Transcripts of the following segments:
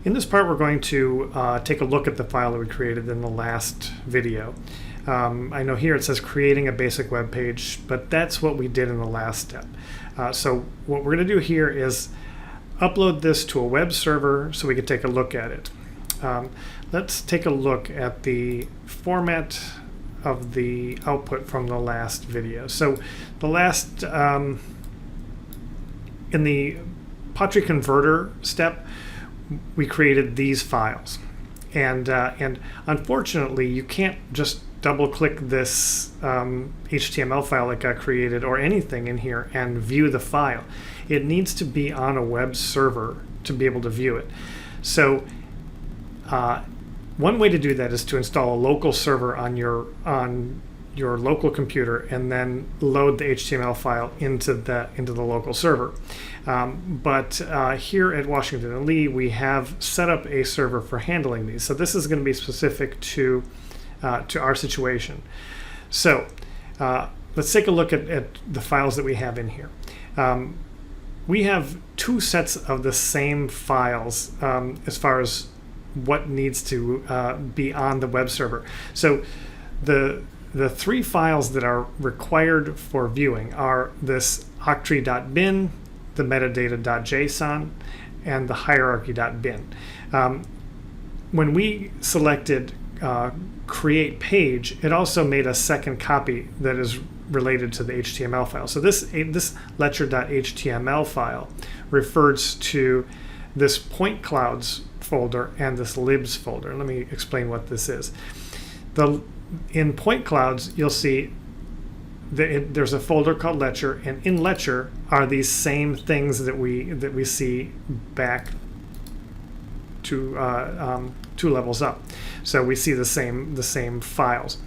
In this part, we're going to take a look at the file that we created in the last video. I know here it says creating a basic web page, but that's what we did in the last step. So what we're going to do here is upload this to a web server so we can take a look at it. Let's take a look at the format of the output from the last video. So the last, in the Potree converter step, we created these files. And unfortunately, you can't just double-click this HTML file that got created or anything in here and view the file. It needs to be on a web server to be able to view it. So one way to do that is to install a local server on your local computer and then load the HTML file into the local server. But here at Washington and Lee, we have set up a server for handling these. So this is going to be specific to our situation. So let's take a look at the files that we have in here. We have two sets of the same files as far as what needs to be on the web server. So the three files that are required for viewing are this octree.bin, the metadata.json, and the hierarchy.bin. When we selected create page, it also made a second copy that is related to the HTML file. So this lecture.html file refers to this point clouds folder and this libs folder. Let me explain what this is. In point clouds, you'll see that there's a folder called lecture, and in lecture are these same things that we see back to two levels up. So we see the same files.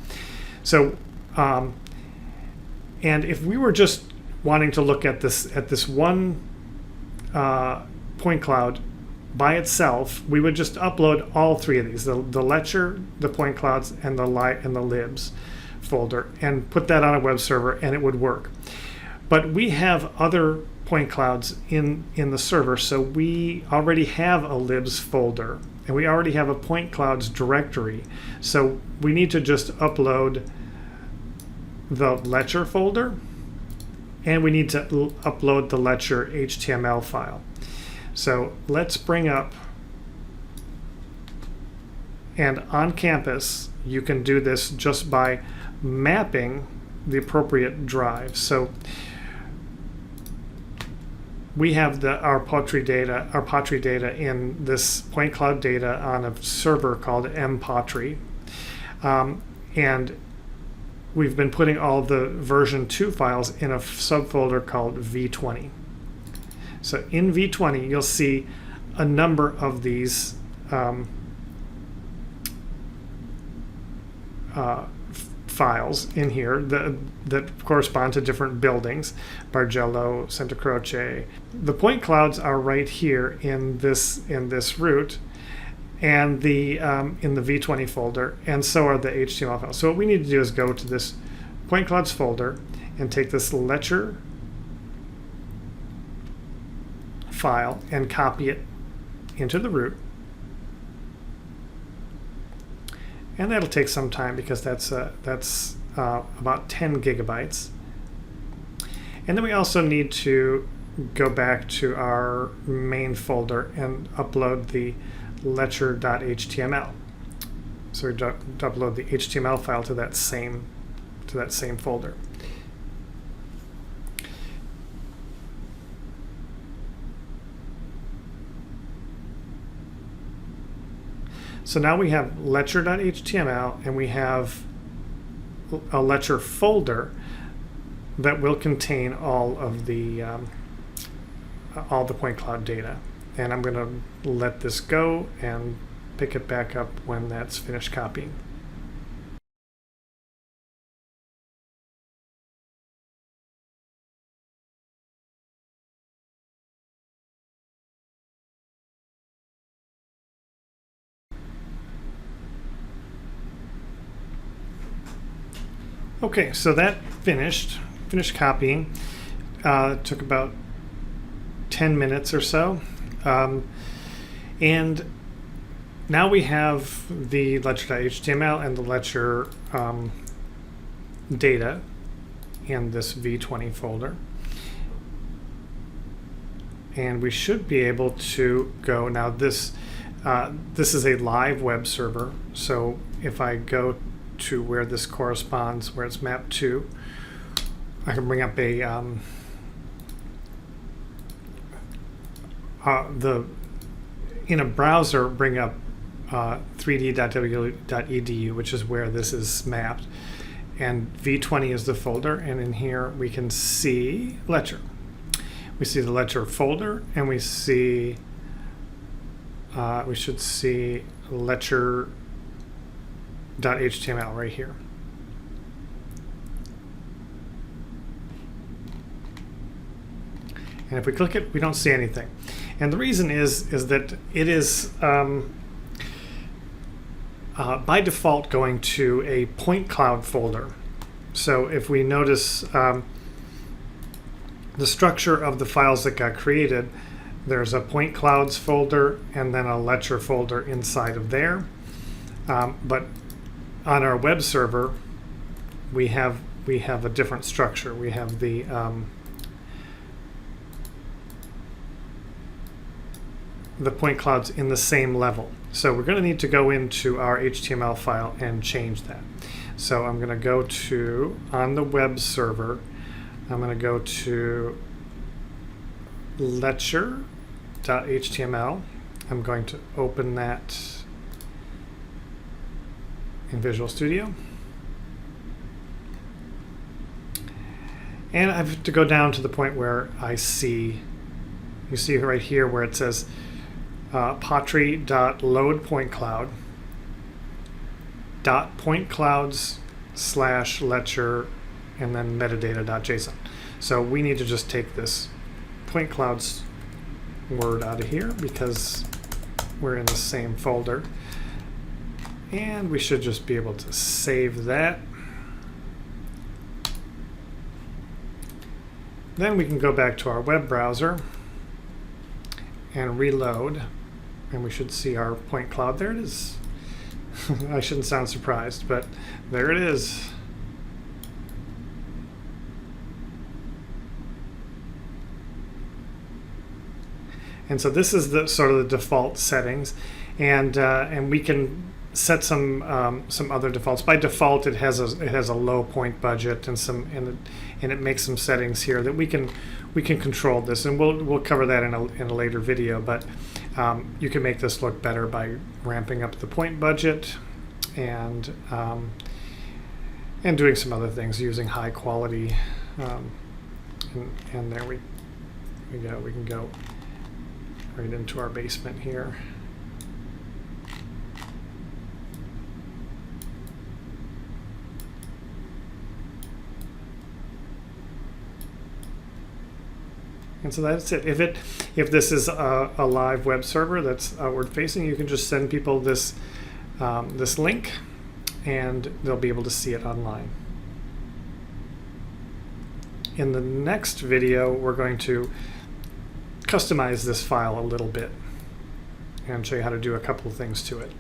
So and if we were just wanting to look at this one point cloud by itself, we would just upload all three of these, the lecture, the point clouds, and the libs folder, and put that on a web server, and it would work. But we have other point clouds in the server, so we already have a libs folder, and we already have a point clouds directory. So we need to just upload the lecture folder, and we need to upload the lecture HTML file. So let's bring up, and on campus you can do this just by mapping the appropriate drive. So we have our Potree data in this point cloud data on a server called mpotree, and we've been putting all the version 2 files in a subfolder called v20. So in v20, you'll see a number of these files in here that correspond to different buildings: Bargello, Santa Croce. The point clouds are right here in this root, and in the v20 folder, and so are the HTML files. So what we need to do is go to this point clouds folder and take this lecture file and copy it into the root. And that'll take some time because that's about 10 gigabytes. And then we also need to go back to our main folder and upload the lecture.html. So we upload the HTML file to that same folder. So now we have lecture.html, and we have a lecture folder that will contain all the point cloud data. And I'm going to let this go and pick it back up when that's finished copying. Okay, so that finished copying. It took about 10 minutes or so. And now we have the lecture.html and the lecture data in this v20 folder. And we should be able to go, now this is a live web server, so if I go to where this corresponds, where it's mapped to, I can bring up a in a browser, bring up 3d.w.edu, which is where this is mapped, and v20 is the folder, and in here we can see lecture. We see the lecture folder, and we see we should see lecture.html right here. And if we click it, we don't see anything. And the reason is that it is by default going to a point cloud folder. So if we notice the structure of the files that got created, there's a point clouds folder and then a lecture folder inside of there. But on our web server, we have a different structure. We have the point clouds in the same level. So we're going to need to go into our HTML file and change that. So I'm going to go to, on the web server, I'm going to go to lecture.html. I'm going to open that in Visual Studio. And I have to go down to the point where I see, you see right here where it says Potree.loadPointCloud .pointClouds/lecture and then metadata.json. So we need to just take this point clouds word out of here because we're in the same folder. And we should just be able to save that. Then we can go back to our web browser and reload. And we should see our point cloud. There it is. I shouldn't sound surprised, but there it is. And so this is the sort of the default settings, and we can set some other defaults. By default, it has a low point budget and it makes some settings here that we can control this, and we'll cover that in a later video. But you can make this look better by ramping up the point budget and doing some other things using high quality. And there we go. We can go right into our basement here. And so that's it. If this is a live web server that's outward facing, you can just send people this this link, and they'll be able to see it online. In the next video, we're going to customize this file a little bit and show you how to do a couple of things to it.